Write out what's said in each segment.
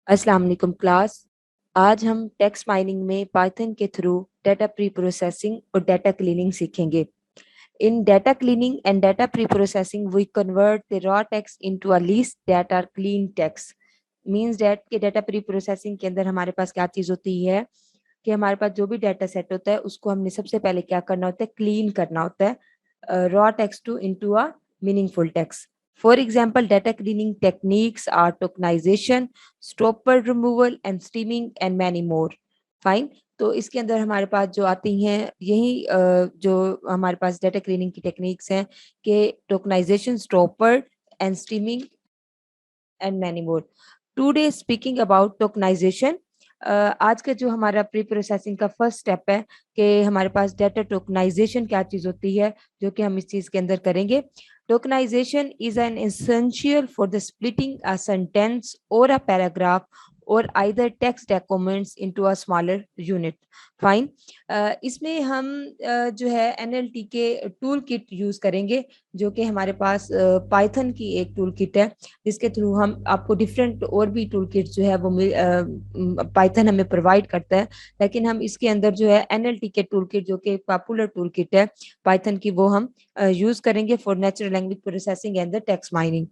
अस्सलाम वालेकुम क्लास। आज हम टेक्स्ट माइनिंग में पाइथन के थ्रू डाटा प्री प्रोसेसिंग और डाटा क्लीनिंग सीखेंगे। In data cleaning and data pre-processing, we convert the raw text into a least that are clean text. Means that कि data pre-processing के अंदर हमारे पास क्या चीज होती है कि हमारे पास जो भी डाटा सेट होता है उसको हमने सबसे पहले क्या करना होता है, क्लीन करना होता है raw text to into a meaningful text. For example, data cleaning techniques are tokenization, stopper removal, and streaming, and many more. Fine. तो इसके अंदर हमारे पास जो आती हैं यही जो हमारे पास डाटा क्लीनिंग की टेक्निक्स हैं कि tokenization, stopper and streaming and many more. Today speaking about tokenization. आज का जो हमारा प्री प्रोसेसिंग का फर्स्ट स्टेप है कि हमारे पास डाटा टोकनाइजेशन क्या चीज होती है, जो कि हम इस चीज के अंदर करेंगे। Tokenization is an essential for the splitting a sentence or a paragraph or either text documents into a smaller unit. Fine. इसमें हम जो है एनएलटी के टूल किट यूज करेंगे, जो कि हमारे पास पाइथन की एक टूल किट है, जिसके थ्रू हम आपको डिफरेंट और भी टूल किट जो है वो पाइथन हमें प्रोवाइड करता है। लेकिन हम इसके अंदर जो है एनएलटी के टूल किट, जो कि पॉपुलर टूल किट है पाइथन की, वो हम यूज करेंगे for natural language processing and the text mining.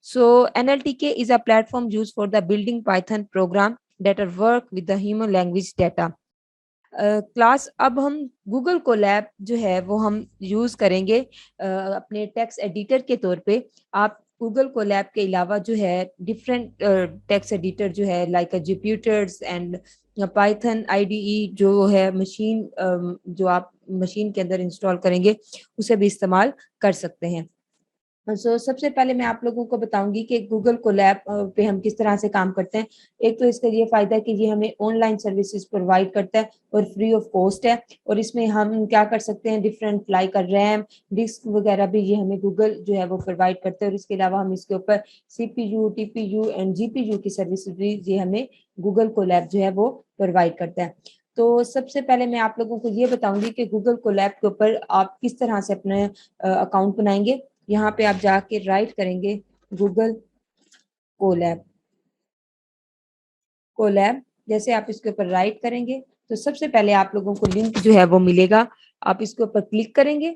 So NLTK is a platform used for the building Python program that are work with the human language data. Class अब हम Google Colab जो है वो हम use करेंगे अपने text editor के तौर पे। आप गूगल कोलैब के अलावा जो है डिफरेंट टेक्स्ट एडिटर जो है like Jupiter's and Python IDE जो है मशीन, जो आप मशीन के अंदर इंस्टॉल करेंगे उसे भी इस्तेमाल कर सकते हैं। सबसे पहले मैं आप लोगों को बताऊंगी कि गूगल कोलैब पे हम किस तरह से काम करते हैं। एक तो इसका ये फायदा है कि ये हमें ऑनलाइन सर्विसेज प्रोवाइड करता है और फ्री ऑफ कॉस्ट है। और इसमें हम क्या कर सकते हैं, डिफरेंट लाइक रैम, डिस्क वगैरह भी ये हमें गूगल जो है वो प्रोवाइड करता है। और इसके अलावा हम इसके ऊपर सीपीयू, टीपीयू एंड जीपीयू की सर्विसेज भी ये हमें गूगल कोलैब जो है वो प्रोवाइड करता है। तो सबसे पहले मैं आप लोगों को ये बताऊंगी कि गूगल कोलैब के ऊपर आप किस तरह से अपने अकाउंट बनाएंगे। यहाँ पे आप जाके राइट करेंगे गूगल कोलैब। कोलैब जैसे आप इसके ऊपर राइट करेंगे तो सबसे पहले आप लोगों को लिंक जो है वो मिलेगा, आप इसके ऊपर क्लिक करेंगे।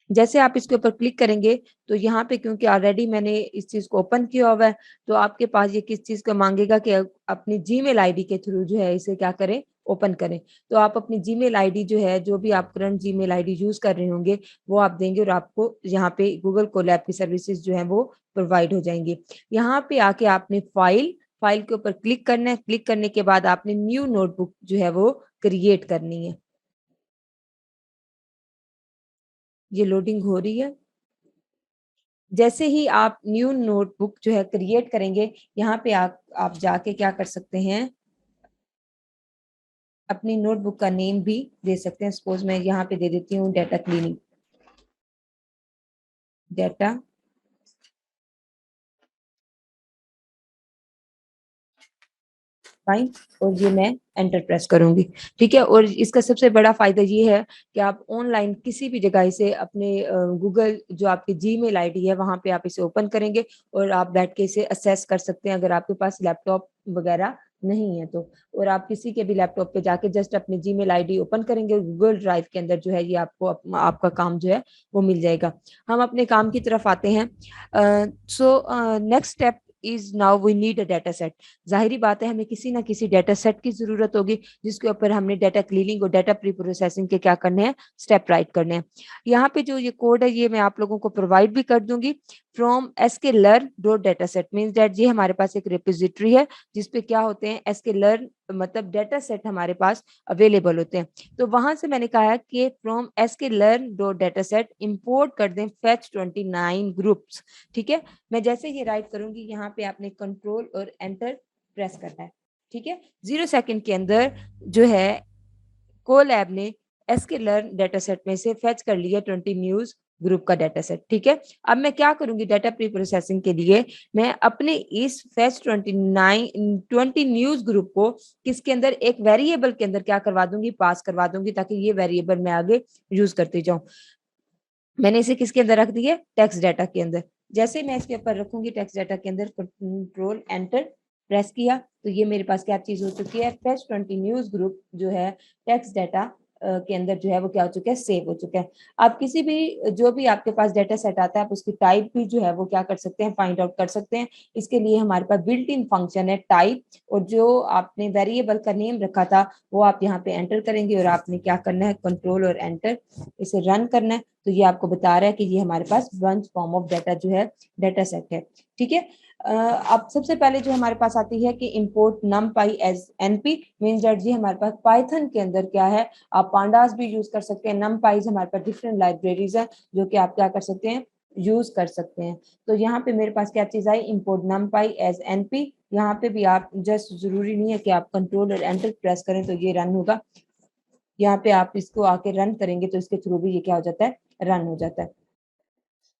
जैसे आप इसके ऊपर क्लिक करेंगे तो यहाँ पे क्योंकि ऑलरेडी मैंने इस चीज को ओपन किया हुआ है, तो आपके पास ये किस चीज को मांगेगा कि अपनी जीमेल आईडी के थ्रू जो है इसे क्या करें, ओपन करें। तो आप अपनी जीमेल आईडी जो है, जो भी आप करंट जीमेल आईडी यूज कर रहे होंगे वो आप देंगे और आपको यहाँ पे गूगल कोलैब की सर्विसेज जो है वो प्रोवाइड हो जाएंगी। यहाँ पे आके आपने फाइल फाइल के ऊपर क्लिक करना है। क्लिक करने के बाद आपने न्यू नोटबुक जो है वो क्रिएट करनी है। ये लोडिंग हो रही है। जैसे ही आप न्यू नोटबुक जो है क्रिएट करेंगे, यहाँ पे आप जाके क्या कर सकते हैं, अपनी नोटबुक का नेम भी दे सकते हैं। सपोज मैं यहाँ पे दे देती हूँ डाटा क्लीनिंग, डाटा फाइन, और ये मैं एंटर प्रेस करूंगी। ठीक है। और इसका सबसे बड़ा फायदा ये है कि आप ऑनलाइन किसी भी जगह से अपने गूगल जो आपकी जीमेल आईडी है वहां पे आप इसे ओपन करेंगे और आप बैठ के इसे असेस कर सकते हैं, अगर आपके पास लैपटॉप वगैरह नहीं है तो। और आप किसी के भी लैपटॉप पे जाके जस्ट अपनी जीमेल आईडी ओपन करेंगे, गूगल ड्राइव के अंदर जो है ये आपको आपका काम जो है वो मिल जाएगा। हम अपने काम की तरफ आते हैं। Next step is now we need a data set. जाहिर बात है हमें किसी ना किसी डाटा सेट की जरूरत होगी जिसके ऊपर हमने डाटा क्लीनिंग और डाटा प्री प्रोसेसिंग के क्या करने हैं, स्टेप राइट करने हैं। यहाँ पे जो ये कोड है ये मैं आप लोगों को प्रोवाइड भी कर दूंगी from sklearn dot data set. Means that ये हमारे पास एक रिपोजिटरी है जिसपे क्या होते हैं, sklearn मतलब डाटा सेट हमारे पास अवेलेबल होते हैं। तो वहां से मैंने कहा कि from sklearn dot data set import कर दें fetch29 ग्रुप्स। ठीक है। मैं जैसे ही राइट करूंगी यहाँ पे आपने कंट्रोल और एंटर प्रेस करना है। ठीक है। 0 सेकंड के अंदर जो है कोलैब ने sklearn डाटा सेट में से फेच कर लिया 20 न्यूज ग्रुप का डाटा सेट। ठीक है। अब मैं क्या करूंगी, डाटा प्री प्रोसेसिंग के लिए मैं अपने इस फेच 20 न्यूज ग्रुप को किसके अंदर, एक वेरिएबल के अंदर क्या करवा दूंगी, पास करवा दूंगी, ताकि ये वेरिएबल मैं आगे यूज करती जाऊं। मैंने इसे किसके अंदर रख दिया, टेक्स्ट डाटा के अंदर। जैसे ही मैं इसके ऊपर रखूंगी टेक्स्ट डाटा के अंदर, कंट्रोल एंटर प्रेस किया, तो ये मेरे पास क्या चीज हो चुकी है, फेच 20 न्यूज ग्रुप जो है टेक्स्ट डाटा के अंदर जो है वो क्या हो चुका है, सेव हो चुका है। आप किसी भी जो भी आपके पास डाटा सेट आता है, आप उसकी टाइप भी जो है वो क्या कर सकते हैं, फाइंड आउट कर सकते हैं। इसके लिए हमारे पास बिल्ट इन फंक्शन है टाइप, और जो आपने वेरिएबल का नेम रखा था वो आप यहाँ पे एंटर करेंगे, और आपने क्या करना है, कंट्रोल और एंटर, इसे रन करना है। तो ये आपको बता रहा है कि ये हमारे पास बंच फॉर्म ऑफ डाटा जो है डाटा सेट है। ठीक है। अब सबसे पहले जो हमारे पास आती है कि import numpy as np, means that जी हमारे पास पाइथन के अंदर क्या है, आप पांडास भी यूज कर सकते हैं, numpy हमारे पास डिफरेंट लाइब्रेरीज है जो कि आप क्या कर सकते हैं, यूज कर सकते हैं। तो यहाँ पे मेरे पास क्या चीज आई, इंपोर्ट numpy एज एनपी। यहाँ पे भी आप जस्ट जरूरी नहीं है कि आप कंट्रोल और एंटर प्रेस करें तो ये रन होगा, यहाँ पे आप इसको आके रन करेंगे तो इसके थ्रू भी ये क्या हो जाता है, रन हो जाता है।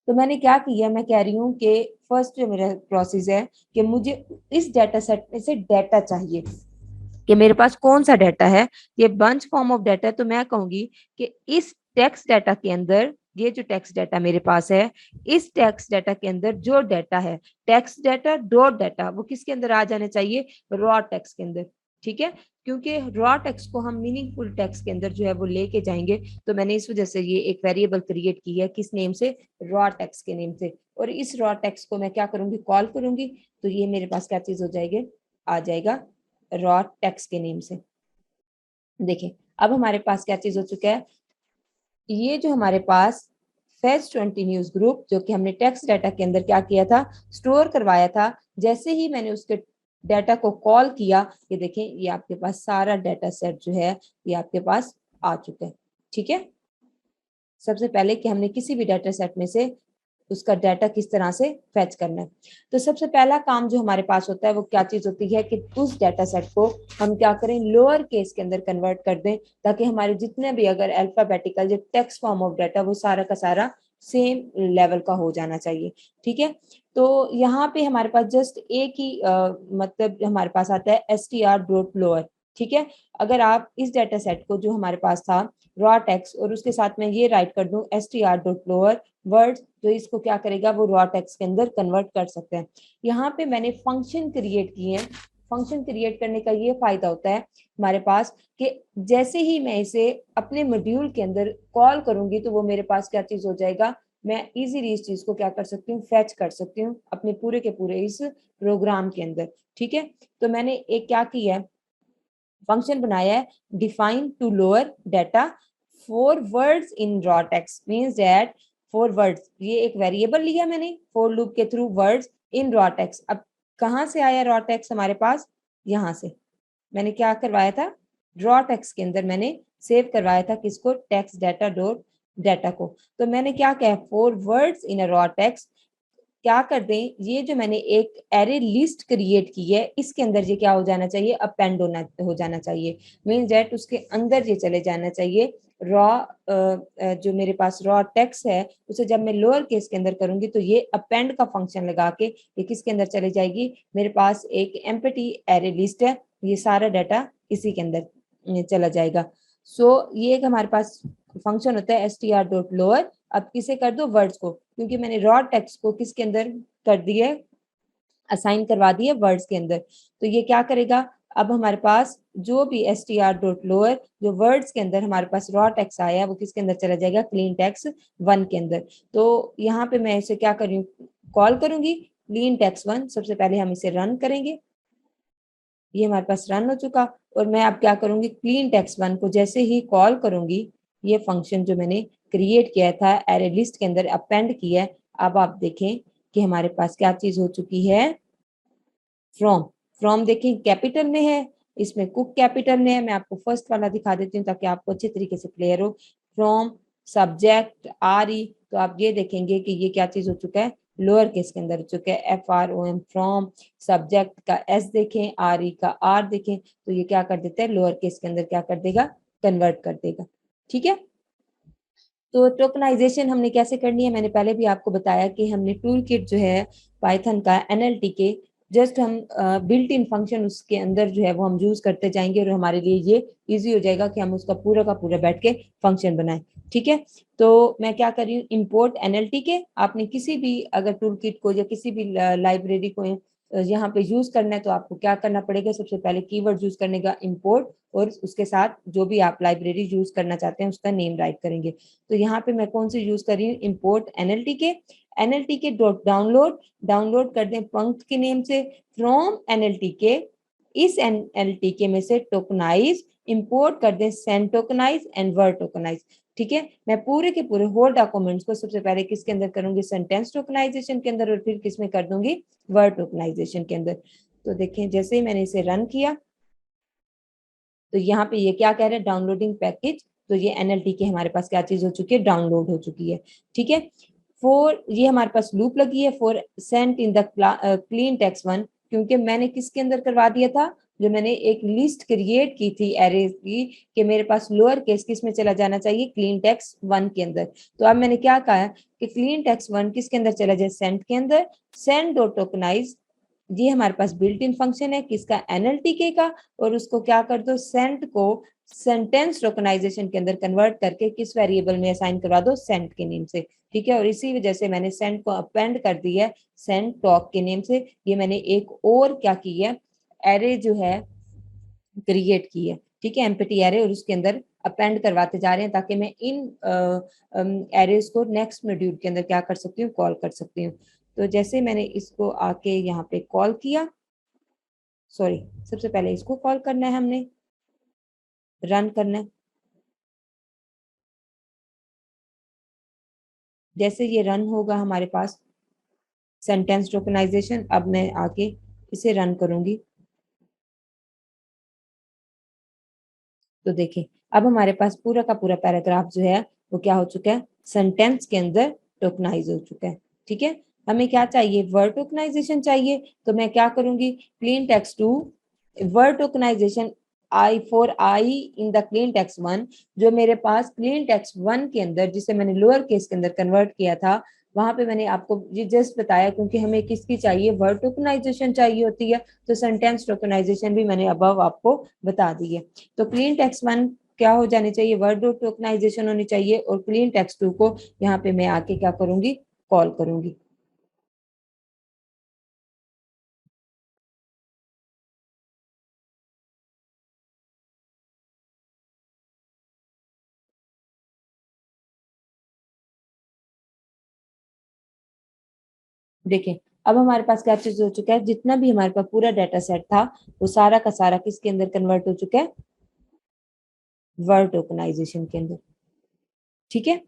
तो मैंने क्या किया, मैं कह रही हूँ कि फर्स्ट जो मेरा प्रोसेस है कि मुझे इस डाटा सेट में से डाटा चाहिए, कि मेरे पास कौन सा डाटा है, ये बंच फॉर्म ऑफ डाटा है। तो मैं कहूंगी कि इस टेक्स्ट डाटा के अंदर, ये जो टेक्स्ट डाटा मेरे पास है, इस टेक्स्ट डाटा के अंदर जो डाटा है, टेक्स्ट डाटा डॉट डाटा, वो किसके अंदर आ जाने चाहिए, रॉ टेक्स्ट के अंदर। ठीक है, क्योंकि रॉ टेक्स्ट को हम मीनिंगफुल टेक्स्ट के अंदर जो है वो लेके जाएंगे, तो मैंने इस वजह से ये एक वेरिएबल क्रिएट की है, किस नेम से, रॉ टेक्स्ट के नेम से। और इस रॉ टेक्स्ट को मैं क्या करूंगी, कॉल करूंगी, तो ये मेरे पास क्या चीज हो जाएगी, आ जाएगा रॉ टेक्स्ट के नेम से। देखिए अब हमारे पास क्या चीज हो चुका है, ये जो हमारे पास फेज 20 न्यूज ग्रुप जो कि हमने टेक्स्ट डाटा के अंदर क्या किया था, स्टोर करवाया था, जैसे ही मैंने उसके डाटा को कॉल किया, ये देखें ये आपके पास सारा डाटा सेट जो है ये आपके पास आ चुका है। ठीक है, सबसे पहले कि हमने किसी भी डाटा सेट में से उसका डाटा किस तरह से फेच करना है। तो सबसे पहला काम जो हमारे पास होता है वो क्या चीज होती है कि उस डाटा सेट को हम क्या करें, लोअर केस के अंदर कन्वर्ट कर दें, ताकि हमारे जितने भी अगर अल्फाबेटिकल जो टेक्स्ट फॉर्म ऑफ डाटा वो सारा का सारा सेम लेवल का हो जाना चाहिए। ठीक है, तो यहाँ पे हमारे पास जस्ट एक ही मतलब हमारे पास आता है str.lower। ठीक है, अगर आप इस डाटा सेट को जो हमारे पास था रॉ टेक्स्ट, और उसके साथ में ये राइट कर दूं str.lower वर्ड, तो इसको क्या करेगा, वो रॉ टेक्स्ट के अंदर कन्वर्ट कर सकते हैं। यहाँ पे मैंने फंक्शन क्रिएट किए हैं। फंक्शन क्रिएट करने का ये फायदा होता है हमारे पास कि जैसे ही मैं इसे अपने मॉड्यूल के अंदर कॉल करूंगी तो वो मेरे पास क्या चीज हो जाएगा, मैं इजीली इस चीज को क्या कर सकती हूँ, फैच कर सकती हूँ अपने पूरे के पूरे इस प्रोग्राम के अंदर। ठीक है, तो मैंने एक क्या किया है, फंक्शन बनाया है, define to lower data for words in raw text, means that for words, ये एक वेरिएबल लिया मैंने फॉर लूप के थ्रू, वर्ड्स इन रॉ टेक्स्ट। अब कहाँ से आया रॉ टेक्स्ट हमारे पास, यहाँ से मैंने क्या करवाया था, रॉ टेक्स्ट के अंदर मैंने सेव करवाया था किसको, टेक्स्ट डाटा डॉट डाटा को। तो मैंने क्या कहा, four words in a raw text, क्या कर दें, ये जो मैंने एक एरे लिस्ट क्रिएट की है इसके अंदर ये क्या हो जाना चाहिए, अपेंड होना हो जाना चाहिए, मीन दैट उसके अंदर ये चले जाना चाहिए। रॉ जो मेरे पास रॉ टेक्स्ट है उसे जब मैं लोअर केस के अंदर करूंगी तो ये अपेंड का फंक्शन लगा के ये किसके अंदर चले जाएगी, मेरे पास एक एम्प्टी एरे लिस्ट है, ये सारा डाटा इसी के अंदर चला जाएगा। सो ये एक हमारे पास फंक्शन होता है str.lower। अब किसे कर दो, वर्ड्स को, क्योंकि मैंने रॉ टेक्स्ट को किसके अंदर कर दिया, असाइन करवा दिया वर्ड्स के अंदर। तो ये क्या करेगा, अब हमारे पास जो भी str.lower जो वर्ड्स के अंदर हमारे पास रॉ टेक्स्ट आया वो किसके अंदर चला जाएगा, क्लीन टेक्स्ट 1 के अंदर। तो यहाँ पे मैं इसे क्या करूँ, कॉल करूंगी क्लीन टेक्स्ट 1। सबसे पहले हम इसे रन करेंगे, ये हमारे पास रन हो चुका। और मैं अब क्या करूंगी, क्लीन टेक्स्ट 1 को जैसे ही कॉल करूंगी, ये फंक्शन जो मैंने क्रिएट किया था एरे लिस्ट के अंदर अपेंड किया है, अब आप देखें कि हमारे पास क्या चीज हो चुकी है, फ्रॉम। फ्रॉम देखें कैपिटल में है, इसमें कुक कैपिटल में है। मैं आपको फर्स्ट वाला दिखा देती हूँ ताकि आपको अच्छे तरीके से क्लियर हो। फ्रॉम सब्जेक्ट आर ई, तो आप ये देखेंगे कि ये क्या चीज हो चुका है, लोअर केस के अंदर हो चुका है, FROM फ्रॉम। सब्जेक्ट का S देखें, RE का R देखें, तो ये क्या कर देता है, लोअर केस के अंदर क्या कर देगा, कन्वर्ट कर देगा। ठीक है, तो टोकनाइजेशन हमने कैसे करनी है, मैंने पहले भी आपको बताया कि हमने टूल किट जो है पाइथन का NLTK जस्ट हम बिल्ट इन फंक्शन उसके अंदर जो है वो हम यूज करते जाएंगे और हमारे लिए ये इजी हो जाएगा कि हम उसका पूरा का पूरा बैठ के फंक्शन बनाएं। ठीक है, तो मैं क्या कर रही हूँ, इंपोर्ट एनएलटी के, आपने किसी भी अगर टूल किट को या किसी भी लाइब्रेरी को यहाँ पे यूज करना है तो आपको क्या करना पड़ेगा, सबसे पहले कीवर्ड यूज करने का इंपोर्ट, और उसके साथ जो भी आप लाइब्रेरी यूज करना चाहते हैं उसका नेम राइट करेंगे। तो यहाँ पे मैं कौन सी यूज कर रही हूँ, इंपोर्ट एनएलटी के, एनएलटी के डॉट डाउनलोड, डाउनलोड कर दें पंक्ति के नेम से फ्रॉम एनएलटी के, इस एनएलटी के में से टोकनाइज इंपोर्ट कर दें send tokenise and word tokenise. ठीक है, मैं पूरे के पूरे होल डॉक्यूमेंट्स को सबसे पहले किसके अंदर करूंगी, सेंटेंस टोकनाइजेशन के अंदर, और फिर किसमें कर दूंगी, वर्ड टोकनाइजेशन के अंदर। तो देखें जैसे ही मैंने इसे रन किया तो यहाँ पे ये क्या कह रहे हैं, डाउनलोडिंग पैकेज, तो ये एनएलटी के हमारे पास क्या चीज हो चुकी है, डाउनलोड हो चुकी है। ठीक है, फॉर ये हमारे पास लूप लगी है, for sent in the clean text one, क्योंकि मैंने किसके अंदर करवा दिया था, जो मैंने एक लिस्ट क्रिएट की थी एरे की, कि मेरे पास लोअर केस किस में चला जाना चाहिए, क्लीन टेक्स्ट वन के अंदर। तो अब मैंने क्या कहा कि क्लीन टेक्स्ट वन किसके अंदर चला जाए, सेंट के अंदर, सेंड डॉट टोकनाइज, ये हमारे पास बिल्ट इन फंक्शन है किसका, एनएलटीके का, और उसको क्या कर दो, सेंट को सेंटेंस टोकनाइजेशन के अंदर कन्वर्ट करके किस वेरिएबल में असाइन करवा दो, सेंट के नेम से। ठीक है, और इसी वजह से मैंने सेंट को अपेंड कर दिया है सेंट टॉक के नेम से। ये मैंने एक और क्या की है, एरे जो है क्रिएट की है। ठीक है, एम्प्टी एरे, और उसके अंदर अपेंड करवाते जा रहे हैं ताकि मैं इन एरेज को नेक्स्ट मॉड्यूल के अंदर क्या कर सकती हूँ, कॉल कर सकती हूँ। तो जैसे मैंने इसको आके यहाँ पे कॉल किया, सॉरी, सबसे पहले इसको कॉल करना है, हमने रन करना है। जैसे ये रन होगा हमारे पास सेंटेंस टोकनाइजेशन, अब मैं आके इसे रन करूंगी तो देखें अब हमारे पास पूरा का पूरा पैराग्राफ जो है वो क्या हो चुका है, सेंटेंस के अंदर टोकनाइज हो चुका है। ठीक है, हमें क्या चाहिए, वर्ड टोकनाइजेशन चाहिए, तो मैं क्या करूंगी, clean text two word tokenization I for I in the clean text one, जो मेरे पास क्लीन टेक्स्ट वन के अंदर जिसे मैंने लोअर केस के अंदर कन्वर्ट किया था, वहां पे मैंने आपको ये जस्ट बताया क्योंकि हमें किसकी चाहिए, वर्ड टोकनाइजेशन चाहिए होती है, तो सेंटेंस टोकनाइजेशन भी मैंने अबव आपको बता दी है। तो क्लीन टेक्स्ट वन क्या हो जानी चाहिए, वर्ड टोकनाइजेशन होनी चाहिए, और क्लीन टेक्स्ट टू को यहाँ पे मैं आके क्या करूंगी, कॉल करूंगी। देखें अब हमारे पास क्या चीज हो चुका है, जितना भी हमारे पास पूरा डाटा सेट था वो सारा का सारा किसके अंदर कन्वर्ट हो चुका है, वर्ड टोकनाइजेशन के अंदर। ठीक है,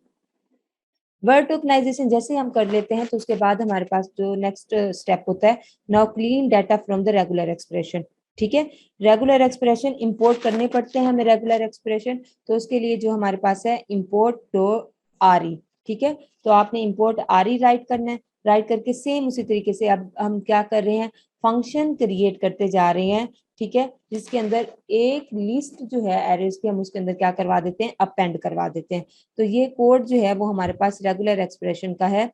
वर्ड टोकनाइजेशन जैसे हम कर लेते हैं तो उसके बाद हमारे पास जो नेक्स्ट स्टेप होता है, now clean data from the regular expression. ठीक है, रेगुलर एक्सप्रेशन इंपोर्ट करने पड़ते हैं हमें रेगुलर एक्सप्रेशन, तो उसके लिए जो हमारे पास है इंपोर्ट टू आर ई। ठीक है, तो आपने इंपोर्ट आर ई राइट करना है, राइट करके सेम उसी तरीके से अब हम क्या कर रहे हैं, फंक्शन क्रिएट करते जा रहे हैं। ठीक है, जिसके अंदर एक लिस्ट जो है एरेज की हम उसके अंदर क्या करवा देते हैं, अपेंड करवा देते हैं। तो ये कोड जो है वो हमारे पास रेगुलर एक्सप्रेशन का है,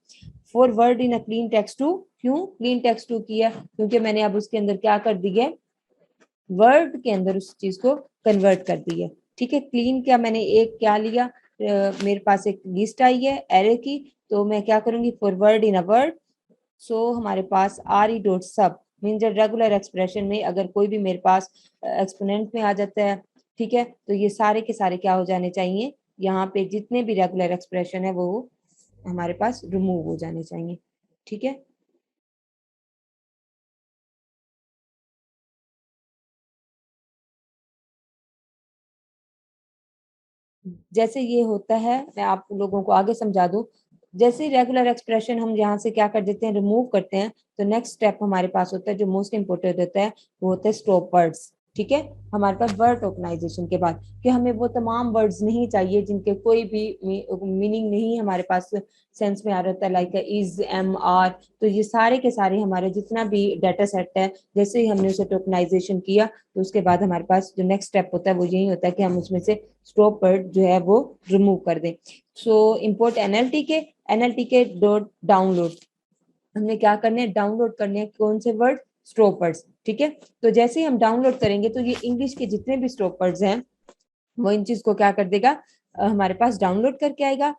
for word in a clean text two, क्यों क्लीन टेक्स्ट टू किया, क्योंकि मैंने अब उसके अंदर क्या कर दी है, वर्ड के अंदर उस चीज को कन्वर्ट कर दी है। ठीक है, क्लीन क्या मैंने एक क्या लिया, मेरे पास एक लिस्ट आई है एरे की, तो मैं क्या करूंगी, for word in a word, so हमारे पास R E dot sub mean जब रेगुलर एक्सप्रेशन में अगर कोई भी मेरे पास एक्सपोनेंट में आ जाता है, ठीक है, तो ये सारे के सारे क्या हो जाने चाहिए, यहाँ पे जितने भी रेगुलर एक्सप्रेशन है वो हमारे पास रिमूव हो जाने चाहिए। ठीक है, जैसे ये होता है मैं आप लोगों को आगे समझा दूं, जैसे रेगुलर एक्सप्रेशन हम यहाँ से क्या कर देते हैं, रिमूव करते हैं, तो नेक्स्ट स्टेप हमारे पास होता है जो मोस्ट इंपोर्टेंट होता है, वो होता है स्टॉप वर्ड्स। ठीक है, हमारे पास वर्ड टोकनाइजेशन के बाद कि हमें वो तमाम वर्ड्स नहीं चाहिए जिनके कोई भी मीनिंग नहीं हमारे पास सेंस में आ रहा होता है, लाइक इज एम आर, तो ये सारे के सारे हमारे जितना भी डाटा सेट है, जैसे ही हमने उसे टोकनाइजेशन किया तो उसके बाद हमारे पास जो नेक्स्ट स्टेप होता है वो यही होता है कि हम उसमें से स्टॉप वर्ड जो है वो रिमूव कर दें। सो इंपोर्ट एनएलटी के डॉट डाउनलोड, हमने क्या करने हैं, डाउनलोड करने हैं कौन से वर्ड, स्टॉप वर्ड्स, ठीक है। तो जैसे ही हम डाउनलोड करेंगे तो ये इंग्लिश के जितने भी स्टॉप वर्ड्स हैं वो इन चीज को क्या कर देगा, हमारे पास डाउनलोड करके आएगा।